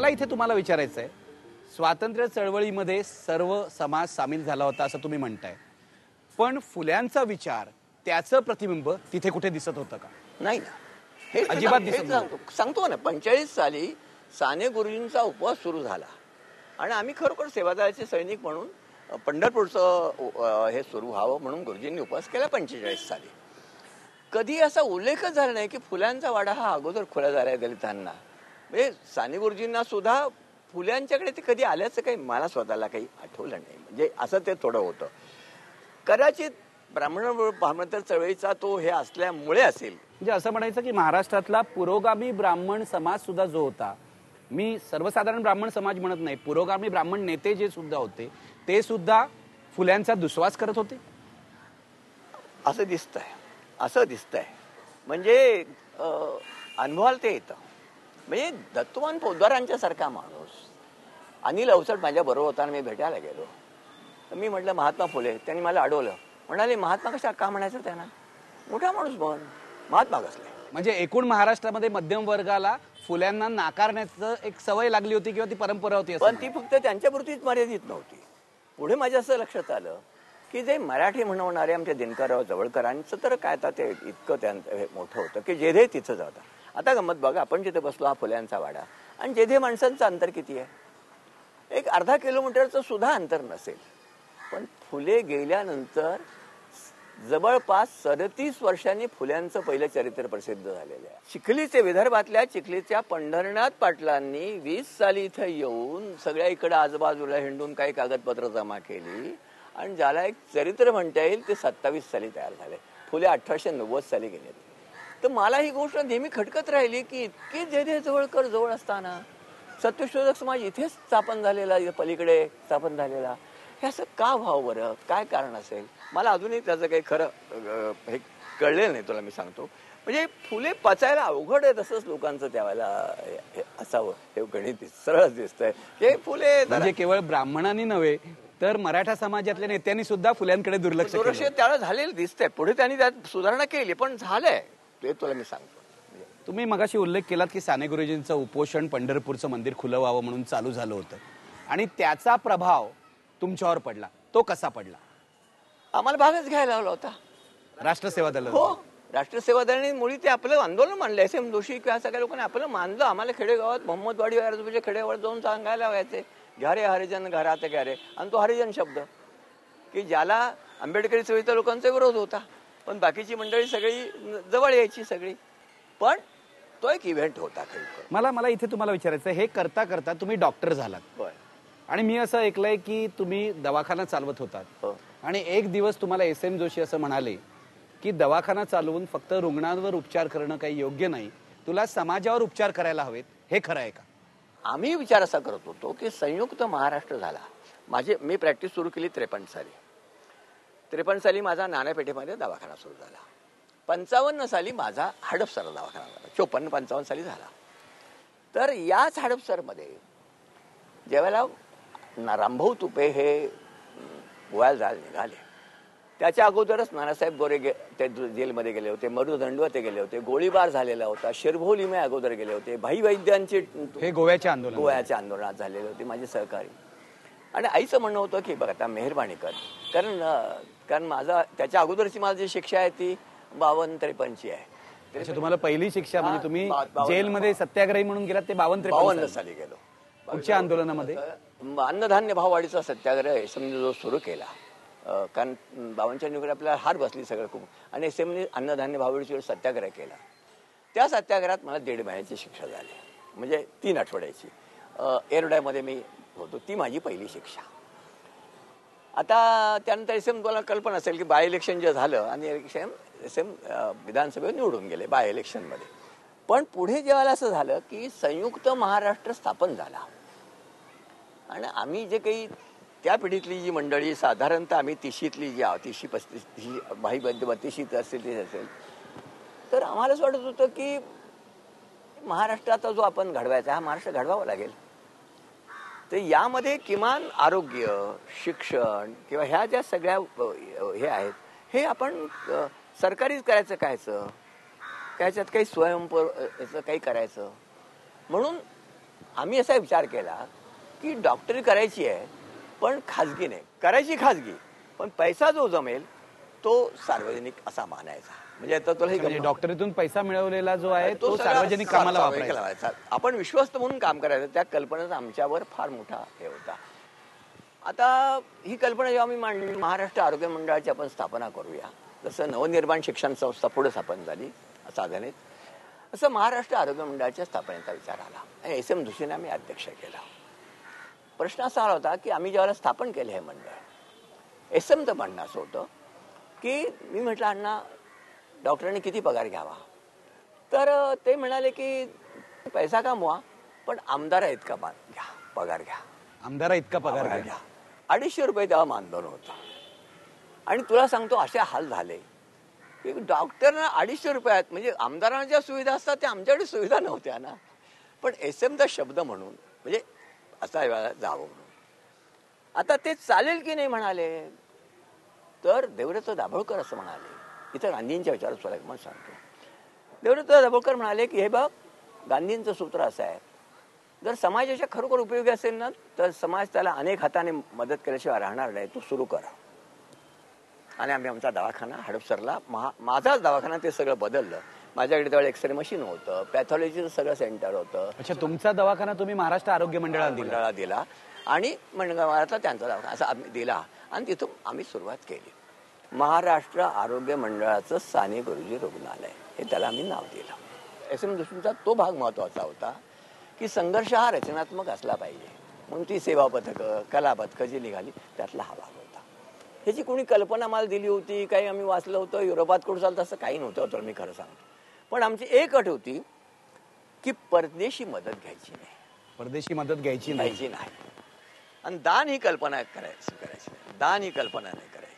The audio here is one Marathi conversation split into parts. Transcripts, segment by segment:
मला इथे तुम्हाला विचारायचं आहे, स्वातंत्र्य चळवळीमध्ये सर्व समाज सामील झाला होता असं तुम्ही म्हणताय, पण फुल्यांचा विचार, त्याचं प्रतिबिंब तिथे कुठे दिसत होतं का? नाही ना, हे अजिबात दिसत सांगतो ना. 45 साली साने गुरुजींचा उपवास सुरू झाला आणि आम्ही खरोखर सेवादलाचे सैनिक म्हणून पंढरपूरचं हे सुरू व्हावं म्हणून गुरुजींनी उपवास केला 45 साली. कधी असा उल्लेखच झाला नाही की फुल्यांचा वाडा हा अगोदर खुला झालाय दलितांना. म्हणजे साने गुरुजींना सुद्धा फुल्यांच्याकडे ते कधी आल्याचं काही मला स्वतःला काही आठवलं नाही. म्हणजे असं ते थोडं होतं. कदाचित ब्राह्मण चळवळीचा तो हे असल्यामुळे असेल. म्हणजे असं म्हणायचं की महाराष्ट्रातला पुरोगामी ब्राह्मण समाज सुद्धा जो होता, मी सर्वसाधारण ब्राह्मण समाज म्हणत नाही, पुरोगामी ब्राह्मण नेते जे सुद्धा होते ते सुद्धा फुल्यांचा दुस्वास करत होते असं दिसतंय. म्हणजे अनुभवाला ते येतं. म्हणजे दत्तवान पोद्दारांच्या सारखा माणूस, अनिल अवचट माझ्या बरोबर होताना मी भेटायला गेलो. तर मी म्हटलं महात्मा फुले. त्यांनी मला अडवलं, म्हणाले महात्मा कशा का म्हणायचं त्यांना, मोठा माणूस म्हण, महात्मा कसले. म्हणजे एकूण महाराष्ट्रामध्ये मध्यम वर्गाला फुल्यांना नाकारण्याचं एक सवय लागली होती किंवा ती परंपरा होती. पण ती फक्त त्यांच्यापुरतीच मर्यादित नव्हती. पुढे माझ्या असं लक्षात आलं की जे मराठी म्हणवणारे आमच्या दिनकरराव जवळकरांचं तर काय आता ते इतकं त्यांचं मोठं होतं की जेधे तिथं जाता. आता गंमत बघा, आपण जिथे बसलो हा फुल्यांचा वाडा आणि जेधे माणसांचं अंतर किती आहे, एक अर्धा किलोमीटरचं सुद्धा अंतर नसेल. पण फुले गेल्यानंतर जवळपास 37 वर्षांनी फुल्यांचं पहिलं चरित्र प्रसिद्ध झालेलं आहे. चिखलीचे, विदर्भातल्या चिखलीच्या पंढरनाथ पाटलांनी 20 साली इथं येऊन सगळ्या इकडं आजूबाजूला हिंडून काही कागदपत्र जमा केली आणि ज्याला एक चरित्र म्हणता येईल ते 27 साली तयार झाले. फुले 1890 साली गेले. तर मला ही गोष्ट नेहमी खटकत राहिली की इतके जेधे जवळकर जवळ असताना सत्यशोधक समाज इथेच स्थापन झालेला, पलीकडे स्थापन झालेला, हे असं का व्हावं बरं, काय कारण असेल. मला अजूनही त्याचं काही खरं हे कळलेलं नाही, तुला मी सांगतो. म्हणजे फुले पचायला अवघड आहे तसंच लोकांचं त्यावेळेला असावं. हे गणित सरळच दिसतंय हे फुले म्हणजे केवळ ब्राह्मणांनी नव्हे तर मराठा समाजातल्या नेत्यांनी सुद्धा फुल्यांकडे दुर्लक्ष त्याला झालेलं दिसतंय. पुढे त्यांनी त्यात सुधारणा केली पण झालंय ते तुला मी सांगतो. तुम्ही मगाशी उल्लेख केलात की साने गुरुजींचं उपोषण पंढरपूरचं मंदिर खुलं व्हावं म्हणून चालू झालं होतं आणि त्याचा प्रभाव तुमच्यावर पडला. तो कसा पडला? आम्हाला भागच घ्यायला लावला होता राष्ट्रसेवा दल. हो, राष्ट्रसेवा दलाने मुळी ते आपलं आंदोलन मांडलं. एस एम जोशी किंवा सगळ्या लोकांनी आपलं मानलं. आम्हाला खेडेगावात मोहम्मदवाडी आजूबाजूच्या खेडेगावात जाऊन सांगायला लावायचे, घ्या रे हरिजन घरात घ्या रे. आणि तो हरिजन शब्द की ज्याला आंबेडकरी चळवळीच्या लोकांचा विरोध होता, पण बाकीची मंडळी सगळी जवळ यायची सगळी. पण तो एक इव्हेंट होता. मला इथे तुम्हाला विचारायचं, हे करता करता तुम्ही डॉक्टर झालात आणि मी असं ऐकलंय की तुम्ही दवाखाना चालवत होतात आणि एक दिवस तुम्हाला एस एम जोशी असं म्हणाले की दवाखाना चालवून फक्त रुग्णांवर उपचार करणं काही योग्य नाही, तुला समाजावर उपचार करायला हवेत. हे खरं आहे का? आम्ही विचार असा करत होतो की संयुक्त महाराष्ट्र झाला. मी प्रॅक्टिस सुरू केली 53 साली माझा नाण्यापेठेमध्ये दवाखाना सुरू झाला. 55 साली माझा हडपसर दवाखाना झाला. 54-55 साली झाला. तर याच हडपसरमध्ये ज्यावेळेला रामभाऊ तुपे हे गोव्याला जायला निघाले, त्याच्या अगोदरच नानासाहेब गोरे ते जेलमध्ये गेले होते, मरुद दंडवते गेले होते, गोळीबार झालेला होता, शिरभोलीमे अगोदर गेले होते, भाई वैद्यांचे हे गोव्याच्या आंदोलनात झालेले होते माझे सहकारी. आणि आईचं म्हणणं होतं की बघ आता मेहरबानी कर, कारण माझा त्याच्या अगोदरची माझी शिक्षा आहे ती 52-53 आहे. तुम्हाला पहिली शिक्षा म्हणजे तुम्ही जेलमध्ये सत्याग्रही म्हणून गेलात ते 52-53 साली गेलो. पुढच्या आंदोलनामध्ये अन्नधान्य भाववाढीचा सत्याग्रह एसएमने जो सुरू केला, कारण 52च्या निवडणुकीत आपल्याला हार बसली सगळं खूप, आणि एसएमने अन्नधान्य भाववाढीचा सत्याग्रह केला. त्या सत्याग्रहात मला 1.5 महिन्याची शिक्षा झाली, म्हणजे 3 आठवड्याची. एरोड्यामध्ये मी होतो, ती माझी पहिली शिक्षा. आता त्यानंतर एसएम तुम्हाला कल्पना असेल की बाय इलेक्शन जे झालं आणि एसएम विधानसभेवर निवडून गेले बाय इलेक्शनमध्ये. पण पुढे जेव्हा असं झालं की संयुक्त महाराष्ट्र स्थापन झाला आणि आम्ही जे काही त्या पिढीतली जी मंडळी साधारणतः आम्ही 30शीतली जी 30-35 भाई 32शीत असेल ते असेल, तर आम्हालाच वाटत होतं की महाराष्ट्राचा जो आपण घडवायचा हा महाराष्ट्र घडवावा लागेल. तर यामध्ये किमान आरोग्य, शिक्षण किंवा ह्या ज्या सगळ्या हे आहेत हे आपण सरकारीच करायचं, कायचं काही स्वयंपर काही करायचं. म्हणून आम्ही असा विचार केला की डॉक्टरी करायची आहे पण खाजगी नाही, करायची खाजगी, पण पैसा जो जमेल तो सार्वजनिक असा मानायचा. म्हणजे आता तुला म्हणजे डॉक्टरीतून पैसा मिळवलेला जो आहे तो सगळा सार्वजनिक कामाला वापरायचा. लावायचा. आपण विश्वस्त म्हणून काम करायचं, त्या कल्पनेचा आमच्यावर फार मोठा हे होता. आता ही कल्पना जेव्हा मी मांडली, महाराष्ट्र आरोग्य मंडळाची आपण स्थापना करूया, जसं नवनिर्माण शिक्षण संस्था पुढे स्थापन झाली साधनेत, असं महाराष्ट्र आरोग्य मंडळाच्या स्थापनेचा विचार आला आणि SM जोशींना आम्ही अध्यक्ष केला. प्रश्न असा आला होता की आम्ही ज्यावेळेला स्थापन केले हे मंडळ, SMचं म्हणणं असं होतं की मी म्हटलं अण्णा डॉक्टरांनी किती पगार घ्यावा, तर ते म्हणाले की पैसा कमवा पण आमदार इतका घ्या, पगार घ्या, आमदारा इतका पगार घ्या. 250 रुपये तेव्हा मानधन होतं. आणि तुला सांगतो असे हाल झाले की डॉक्टरना 250 रुपयात, म्हणजे आमदारांना ज्या सुविधा असतात त्या आमच्याकडे सुविधा नव्हत्या ना, पण SMचा शब्द म्हणून म्हणजे असा जावं म्हणून. आता ते चालेल की नाही म्हणाले, तर देवदत्त दाभोळकर असं म्हणाले. इथं गांधींच्या विचारात तुला एक मत सांगतो. देवदत्त दाभोळकर म्हणाले की हे बघ, गांधींचं सूत्र असं आहे, जर समाजाच्या खरोखर उपयोगी असेल ना तर समाज त्याला अनेक हाताने मदत केल्याशिवाय राहणार नाही, तू सुरू कर. आणि आम्ही आमचा दवाखाना हडपसरला, माझाच दवाखाना, ते सगळं बदललं. माझ्याकडे त्यावेळेला एक्सरे मशीन होतं, पॅथॉलॉजीचं सगळं सेंटर होतं. अच्छा, तुमचा दवाखाना तुम्ही महाराष्ट्र आरोग्य मंडळाला दिला आणि मंडळातला त्यांचा दवाखाना असा आम्ही दिला आणि तिथून आम्ही सुरुवात केली. महाराष्ट्र आरोग्य मंडळाचं साने गुरुजी रुग्णालय हे त्याला आम्ही नाव दिलं. SM जोशींचा तो भाग महत्वाचा होता की संघर्ष हा रचनात्मक असला पाहिजे, म्हणून ती सेवा पथकं, कला पथकं जी निघाली त्यातला हा भाग होता. ह्याची कोणी कल्पना मला दिली होती, काही आम्ही वाचलं होतं, युरोपात कुठं चालतं असं काही नव्हतं, तर मी खरं सांगतो. पण आमची एक अट होती की परदेशी मदत घ्यायची नाही, परदेशी मदत घ्यायची नाही. आणि दान ही कल्पना करायची, दान ही कल्पना नाही करायची.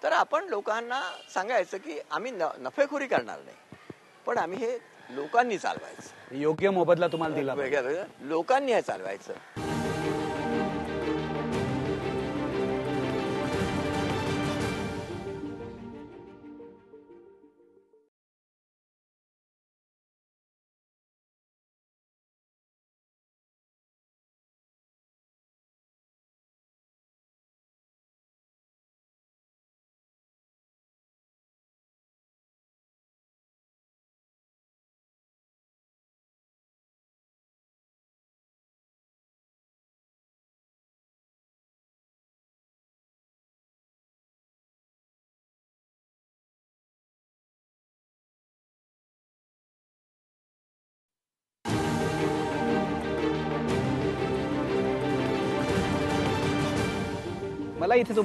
तर आपण लोकांना सांगायचं की आम्ही नफेखोरी करणार नाही, पण आम्ही हे लोकांनी चालवायचं. योग्य मोबदला तुम्हाला दिला, लोकांनी हे चालवायचं. मला इथे तुम्हाला